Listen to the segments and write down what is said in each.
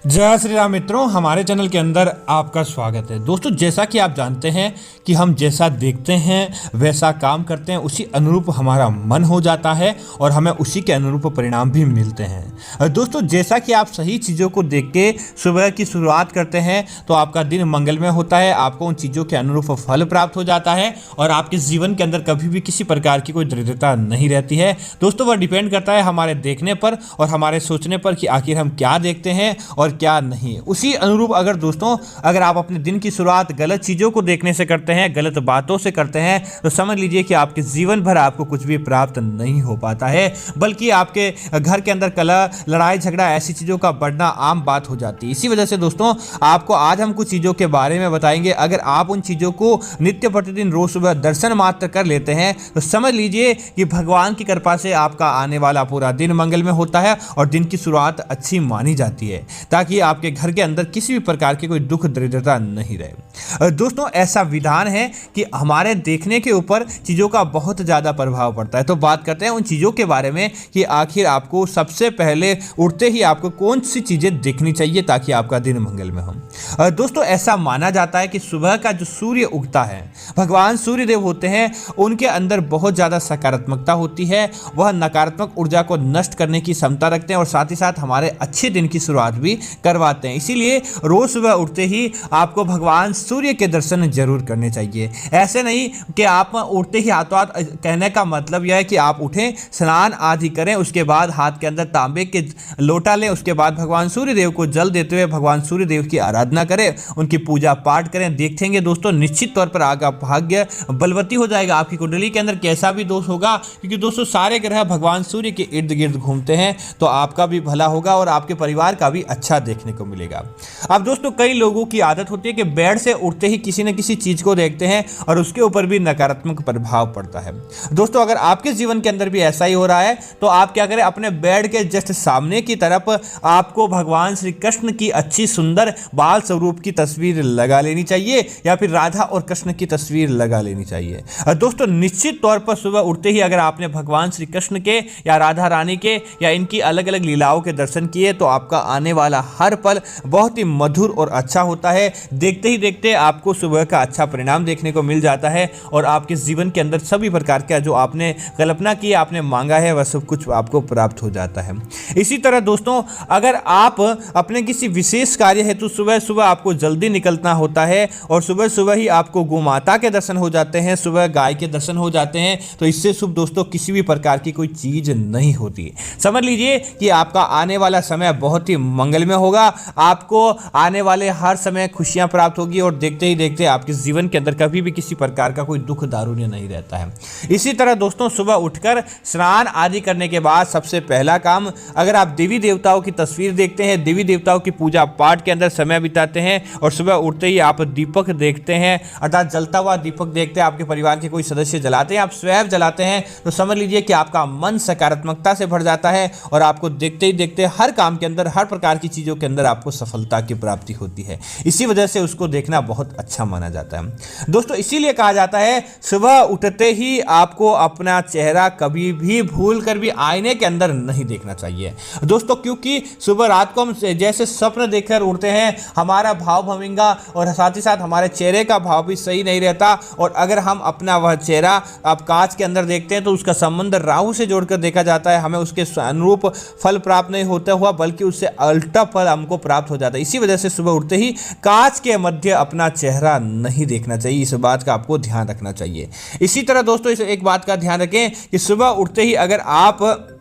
जय श्री राम मित्रों, हमारे चैनल के अंदर आपका स्वागत है। दोस्तों, जैसा कि आप जानते हैं कि हम जैसा देखते हैं वैसा काम करते हैं, उसी अनुरूप हमारा मन हो जाता है और हमें उसी के अनुरूप परिणाम भी मिलते हैं। दोस्तों, जैसा कि आप सही चीज़ों को देख के सुबह की शुरुआत करते हैं तो आपका दिन मंगलमय होता है, आपको उन चीज़ों के अनुरूप फल प्राप्त हो जाता है और आपके जीवन के अंदर कभी भी किसी प्रकार की कोई दरिद्रता नहीं रहती है। दोस्तों, वह डिपेंड करता है हमारे देखने पर और हमारे सोचने पर कि आखिर हम क्या देखते हैं और क्या नहीं। उसी अनुरूप अगर आप अपने दिन की शुरुआत गलत चीज़ों को देखने से करते हैं, गलत बातों से करते हैं, तो समझ लीजिए कि आपके जीवन भर आपको कुछ भी प्राप्त नहीं हो पाता है, बल्कि आपके घर के अंदर कलह, लड़ाई झगड़ा, ऐसी चीज़ों का बढ़ना आम बात हो जाती है। इसी वजह से दोस्तों, आपको आज हम कुछ चीज़ों के बारे में बताएंगे। अगर आप उन चीज़ों को नित्य प्रतिदिन रोज सुबह दर्शन मात्र कर लेते हैं तो समझ लीजिए कि भगवान की कृपा से आपका आने वाला पूरा दिन मंगल में होता है और दिन की शुरुआत अच्छी मानी जाती है, ताकि आपके घर के अंदर किसी भी प्रकार की कोई दुख दरिद्रता नहीं रहे। दोस्तों, ऐसा विधान है कि हमारे देखने के ऊपर चीज़ों का बहुत ज़्यादा प्रभाव पड़ता है। तो बात करते हैं उन चीज़ों के बारे में कि आखिर आपको सबसे पहले उठते ही आपको कौन सी चीज़ें देखनी चाहिए ताकि आपका दिन मंगल में हो। दोस्तों, ऐसा माना जाता है कि सुबह का जो सूर्य उगता है, भगवान सूर्यदेव होते हैं, उनके अंदर बहुत ज़्यादा सकारात्मकता होती है। वह नकारात्मक ऊर्जा को नष्ट करने की क्षमता रखते हैं और साथ ही साथ हमारे अच्छे दिन की शुरुआत भी करवाते हैं। इसीलिए रोज सुबह उठते ही आपको भगवान सूर्य के दर्शन जरूर करने चाहिए। ऐसे नहीं कि आप उठते ही हाथों हाथ, कहने का मतलब यह है कि आप उठें, स्नान आदि करें, उसके बाद हाथ के अंदर तांबे के लोटा लें, उसके बाद भगवान सूर्यदेव को जल देते हुए भगवान सूर्यदेव की आराधना करें, उनकी पूजा पाठ करें। देखेंगे दोस्तों, निश्चित तौर पर आपका भाग्य बलवती हो जाएगा। आपकी कुंडली के अंदर कैसा भी दोष होगा, क्योंकि दोस्तों सारे ग्रह भगवान सूर्य के इर्द गिर्द घूमते हैं, तो आपका भी भला होगा और आपके परिवार का भी अच्छा देखने को मिलेगा। अब दोस्तों, कई लोगों की आदत होती है कि बेड से उठते ही किसी न किसी चीज को देखते हैं और उसके ऊपर भी नकारात्मक प्रभाव पड़ता है। दोस्तों, अगर आपके जीवन के अंदर भी ऐसा ही हो रहा है तो आप क्या करें, अपने बेड के जस्ट सामने की तरफ आपको भगवान श्री कृष्ण की अच्छी सुंदर बाल स्वरूप की तस्वीर लगा लेनी चाहिए या फिर राधा और कृष्ण की तस्वीर लगा लेनी चाहिए। दोस्तों, निश्चित तौर पर सुबह उठते ही अगर आपने भगवान श्री कृष्ण के या राधा रानी के या इनकी अलग अलग लीलाओं के दर्शन किए तो आपका आने वाला हर पल बहुत ही मधुर और अच्छा होता है। देखते ही देखते आपको सुबह का अच्छा परिणाम देखने को मिल जाता है और आपके जीवन के अंदर सभी प्रकार का जो आपने कल्पना की, आपने मांगा है, वह सब कुछ आपको प्राप्त हो जाता है। इसी तरह दोस्तों, अगर आप अपने किसी विशेष कार्य हेतु सुबह सुबह आपको जल्दी निकलना होता है और सुबह सुबह ही आपको गौ माता के दर्शन हो जाते हैं, सुबह गाय के दर्शन हो जाते हैं, तो इससे शुभ दोस्तों किसी भी प्रकार की कोई चीज नहीं होती। समझ लीजिए कि आपका आने वाला समय बहुत ही मंगलमय होगा, आपको आने वाले हर समय खुशियां प्राप्त होगी और देखते ही देखते आपके जीवन के अंदर कभी भी किसी प्रकार का कोई दुख दारुण्य नहीं रहता है। इसी तरह दोस्तों, सुबह उठकर स्नान आदि करने के बाद सबसे पहला काम, अगर आप देवी देवताओं की तस्वीर देखते हैं, देवी देवताओं की पूजा पाठ के अंदर समय बिताते हैं और सुबह उठते ही आप दीपक देखते हैं, अर्थात जलता हुआ दीपक देखते हैं, आपके परिवार के कोई सदस्य जलाते हैं, आप स्वयं जलाते हैं, तो समझ लीजिए कि आपका मन सकारात्मकता से भर जाता है और आपको देखते ही देखते हर काम के अंदर, हर प्रकार की चीज़ों के अंदर आपको सफलता की प्राप्ति होती है। इसी वजह से उसको देखना बहुत अच्छा माना जाता है। दोस्तों, इसीलिए कहा जाता है सुबह उठते ही आपको अपना चेहरा कभी भी भूल कर भी आईने के अंदर नहीं देखना चाहिए दोस्तों, क्योंकि सुबह रात को हम जैसे स्वप्न देखकर उठते हैं, हमारा भाव भंगिमा और साथ ही साथ हमारे चेहरे का भाव भी सही नहीं रहता और अगर हम अपना वह चेहरा आप कांच के अंदर देखते हैं तो उसका संबंध राहु से जोड़कर देखा जाता है, हमें उसके अनुरूप फल प्राप्त नहीं होता हुआ बल्कि उससे उल्टा फल हमको प्राप्त हो जाता है। इसी वजह से सुबह उठते ही कांच के मध्य अपना चेहरा नहीं देखना चाहिए, इस बात का आपको ध्यान रखना चाहिए। इसी तरह दोस्तों, इस एक बात का ध्यान रखें कि सुबह उठते ही अगर आप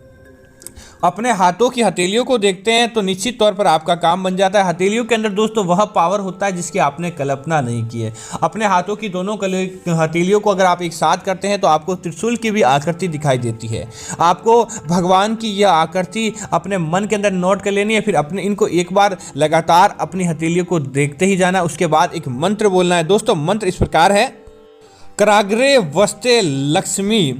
अपने हाथों की हथेलियों को देखते हैं तो निश्चित तौर पर आपका काम बन जाता है। हथेलियों के अंदर दोस्तों वह पावर होता है जिसकी आपने कल्पना नहीं की है। अपने हाथों की दोनों हथेलियों को अगर आप एक साथ करते हैं तो आपको त्रिशूल की भी आकृति दिखाई देती है। आपको भगवान की यह आकृति अपने मन के अंदर नोट कर लेनी है, फिर अपने इनको एक बार लगातार अपनी हथेलियों को देखते ही जाना, उसके बाद एक मंत्र बोलना है। दोस्तों, मंत्र इस प्रकार है, कराग्रे वस्ते लक्ष्मी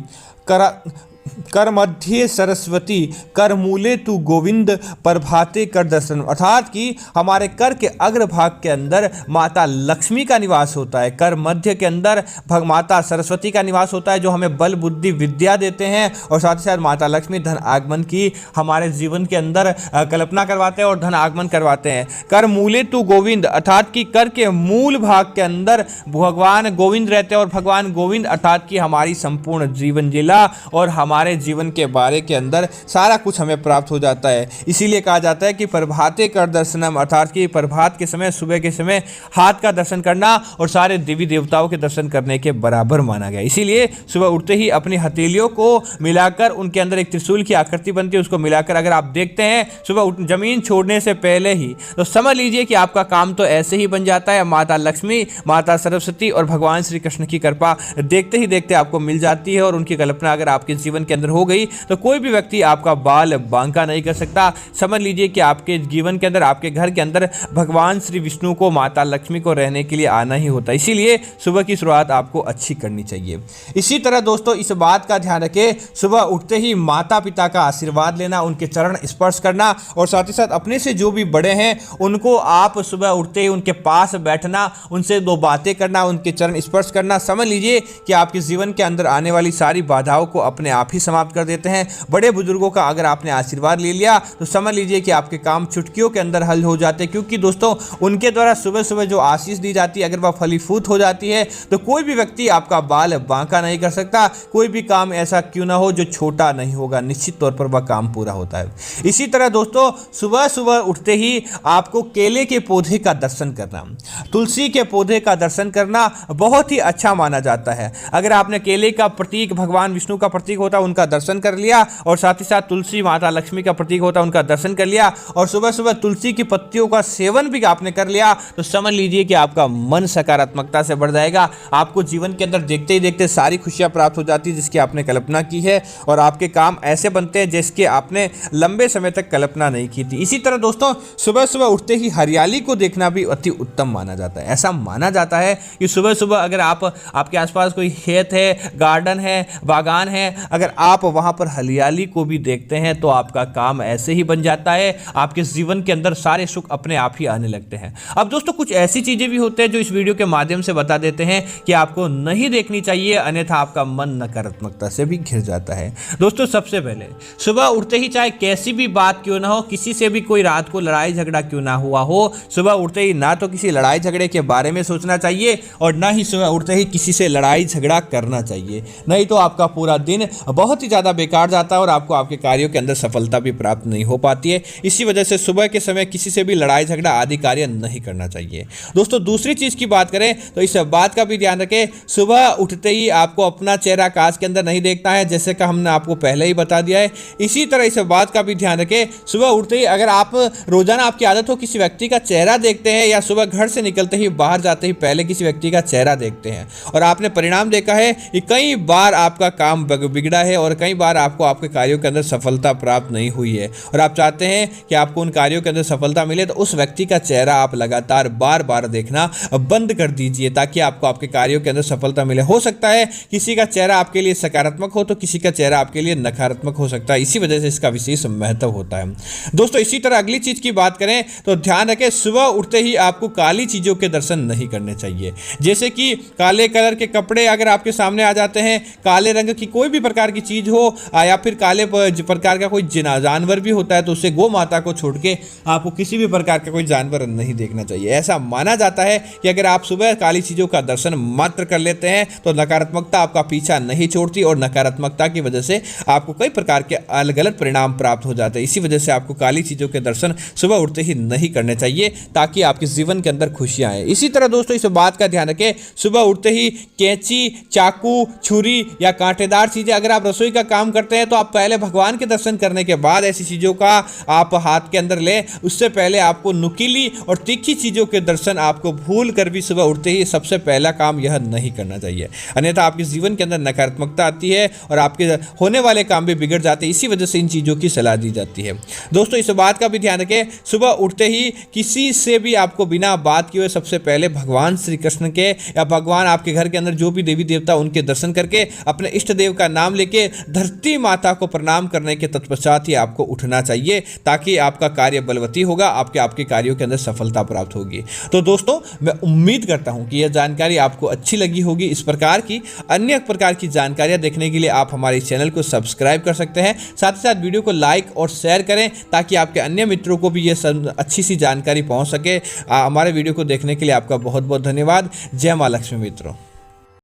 कर मध्य सरस्वती कर मूले तू गोविंद प्रभाते कर दर्शन, अर्थात कि हमारे कर के अग्रभाग के अंदर माता लक्ष्मी का निवास होता है, कर मध्य के अंदर माता सरस्वती का निवास होता है जो हमें बल बुद्धि विद्या देते हैं, और साथ ही साथ माता लक्ष्मी धन आगमन की हमारे जीवन के अंदर कल्पना करवाते हैं और धन आगमन करवाते हैं। कर मूले तू गोविंद, अर्थात कि कर के मूल भाग के अंदर भगवान गोविंद रहते हैं, और भगवान गोविंद अर्थात कि हमारी संपूर्ण जीवन लीला और हमारे जीवन के बारे के अंदर सारा कुछ हमें प्राप्त हो जाता है। इसीलिए कहा जाता है कि प्रभाते कर दर्शनम, अर्थात कि प्रभात के समय, सुबह के समय हाथ का दर्शन करना और सारे देवी देवताओं के दर्शन करने के बराबर माना गया। इसीलिए सुबह उठते ही अपनी हथेलियों को मिलाकर उनके अंदर एक त्रिशूल की आकृति बनती है, उसको मिलाकर अगर आप देखते हैं सुबह जमीन छोड़ने से पहले ही, तो समझ लीजिए कि आपका काम तो ऐसे ही बन जाता है। माता लक्ष्मी, माता सरस्वती और भगवान श्री कृष्ण की कृपा देखते ही देखते आपको मिल जाती है, और उनकी कल्पना अगर आपके जीवन के अंदर हो गई तो कोई भी व्यक्ति आपका बाल बांका नहीं कर सकता। समझ लीजिए कि आपके जीवन के अंदर, आपके घर के अंदर भगवान श्री विष्णु को, माता लक्ष्मी को रहने के लिए आना ही होता है। इसीलिए सुबह की शुरुआत आपको अच्छी करनी चाहिए। इसी तरह दोस्तों इस बात का ध्यान रखें, सुबह उठते ही माता पिता का आशीर्वाद लेना, उनके चरण स्पर्श करना, और साथ ही साथ अपने से जो भी बड़े हैं उनको आप सुबह उठते ही उनके पास बैठना, उनसे दो बातें करना, उनके चरण स्पर्श करना। समझ लीजिए कि आपके जीवन के अंदर आने वाली सारी बाधाओं को अपने आप ही समाप्त कर देते हैं। बड़े बुजुर्गों का अगर आपने आशीर्वाद ले लिया तो समझ लीजिए कि आपके काम चुटकियों के अंदर हल हो जाते हैं, क्योंकि दोस्तों उनके द्वारा सुबह सुबह जो आशीष दी जाती है, अगर वह फलीभूत हो जाती है तो कोई भी व्यक्ति आपका बाल बांका नहीं कर सकता। कोई भी काम ऐसा क्यों ना हो जो छोटा नहीं होगा, निश्चित तौर पर वह काम पूरा होता है। इसी तरह दोस्तों सुबह सुबह उठते ही आपको केले के पौधे का दर्शन करना, तुलसी के पौधे का दर्शन करना बहुत ही अच्छा माना जाता है। अगर आपने केले का प्रतीक, भगवान विष्णु का प्रतीक होता है, उनका दर्शन कर लिया, और साथ ही साथ तुलसी माता लक्ष्मी का प्रतीक होता है, उनका दर्शन कर लिया, और सुबह सुबह तुलसी की पत्तियों का सेवन भी आपने कर लिया, तो समझ लीजिए कि आपका मन सकारात्मकता से बढ़ जाएगा। आपको जीवन के अंदर देखते ही देखते सारी खुशियां प्राप्त हो जाती है जिसकी आपने कल्पना की है, और आपके काम ऐसे बनते हैं जिसके आपने लंबे समय तक कल्पना नहीं की थी। इसी तरह दोस्तों सुबह सुबह उठते ही हरियाली को देखना भी अति उत्तम माना जाता है। ऐसा माना जाता है कि सुबह सुबह अगर आपके आसपास कोई खेत है, गार्डन है, बागान है, अगर आप वहां पर हरियाली को भी देखते हैं तो आपका काम ऐसे ही बन जाता है, आपके जीवन के अंदर सारे सुख अपने आप ही आने लगते हैं। अब दोस्तों कुछ ऐसी चीजें भी होते हैं जो इस वीडियो के माध्यम से बता देते हैं कि आपको नहीं देखनी चाहिए, अन्यथा आपका मन नकारात्मकता से भी घिर जाता है। दोस्तों सबसे पहले सुबह उठते ही चाहे कैसी भी बात क्यों ना हो, किसी से भी कोई रात को लड़ाई झगड़ा क्यों ना हुआ हो, सुबह उठते ही ना तो किसी लड़ाई झगड़े के बारे में सोचना चाहिए और ना ही सुबह उठते ही किसी से लड़ाई झगड़ा करना चाहिए, नहीं तो आपका पूरा दिन बहुत ही ज़्यादा बेकार जाता है और आपको आपके कार्यों के अंदर सफलता भी प्राप्त नहीं हो पाती है। इसी वजह से सुबह के समय किसी से भी लड़ाई झगड़ा आदि कार्य नहीं करना चाहिए। दोस्तों दूसरी चीज़ की बात करें तो इस बात का भी ध्यान रखें, सुबह उठते ही आपको अपना चेहरा कांच के अंदर नहीं देखना है, जैसे कि हमने आपको पहले ही बता दिया है। इसी तरह इस बात का भी ध्यान रखें, सुबह उठते ही अगर आप रोजाना आपकी आदत हो किसी व्यक्ति का चेहरा देखते हैं या सुबह घर से निकलते ही बाहर जाते ही पहले किसी व्यक्ति का चेहरा देखते हैं और आपने परिणाम देखा है कि कई बार आपका काम बिगड़ा है और कई बार आपको आपके कार्यों के अंदर सफलता प्राप्त नहीं हुई है और आप चाहते हैं कि आपको उन कार्यों के अंदर सफलता मिले, तो उस व्यक्ति का चेहरा आप लगातार बार बार देखना बंद कर दीजिए ताकि आपको आपके कार्यों के अंदर सफलता मिले। हो सकता है किसी का चेहरा आपके लिए सकारात्मक हो तो किसी का चेहरा आपके लिए नकारात्मक हो सकता है, इसी वजह से इसका विशेष महत्व होता है। दोस्तों इसी तरह अगली चीज की बात करें तो ध्यान रखें, सुबह उठते ही आपको काली चीजों के दर्शन नहीं करने चाहिए, जैसे कि काले कलर के कपड़े अगर आपके सामने आ जाते हैं, काले रंग की कोई भी प्रकार की चीज हो या फिर काले प्रकार का कोई जानवर भी होता है तो उससे गौ माता को छोड़ के आपको किसी भी प्रकार का कोई जानवर नहीं देखना चाहिए। ऐसा माना जाता है कि अगर आप सुबह काली चीजों का दर्शन मात्र कर लेते हैं तो नकारात्मकता आपका पीछा नहीं छोड़ती और नकारात्मकता की वजह से आपको कई प्रकार के अलग अलग परिणाम प्राप्त हो जाते हैं। इसी वजह से आपको काली चीजों के दर्शन सुबह उठते ही नहीं करने चाहिए ताकि आपके जीवन के अंदर खुशियां आए। इसी तरह दोस्तों इस बात का ध्यान रखें, सुबह उठते ही कैंची, चाकू, छुरी या कांटेदार चीजें अगर आप रसोई का काम करते हैं तो आप पहले भगवान के दर्शन करने के बाद ऐसी चीजों का आप हाथ के अंदर लें। उससे पहले आपको नुकीली और तीखी चीजों के दर्शन आपको भूल कर भी सुबह उठते ही सबसे पहला काम यह नहीं करना चाहिए, अन्यथा आपके जीवन के अंदर नकारात्मकता आती है और आपके होने वाले काम भी बिगड़ जाते हैं। इसी वजह से इन चीजों की सलाह दी जाती है। दोस्तों इस बात का भी ध्यान रखें, सुबह उठते ही किसी से भी आपको बिना बात किए सबसे पहले भगवान श्री कृष्ण के या भगवान आपके घर के अंदर जो भी देवी देवता उनके दर्शन करके अपने इष्ट देव का नाम लेके करके धरती माता को प्रणाम करने के तत्पश्चात ही आपको उठना चाहिए, ताकि आपका कार्य बलवती होगा, आपके कार्यों के अंदर सफलता प्राप्त होगी। तो दोस्तों, मैं उम्मीद करता हूं कि यह जानकारी आपको अच्छी लगी होगी। इस प्रकार की अन्य प्रकार की जानकारियां देखने के लिए आप हमारे चैनल को सब्सक्राइब कर सकते हैं। साथ ही साथ वीडियो को लाइक और शेयर करें, ताकि आपके अन्य मित्रों को भी यह अच्छी सी जानकारी पहुंच सके। हमारे वीडियो को देखने के लिए आपका बहुत बहुत धन्यवाद। जय मां लक्ष्मी मित्रों।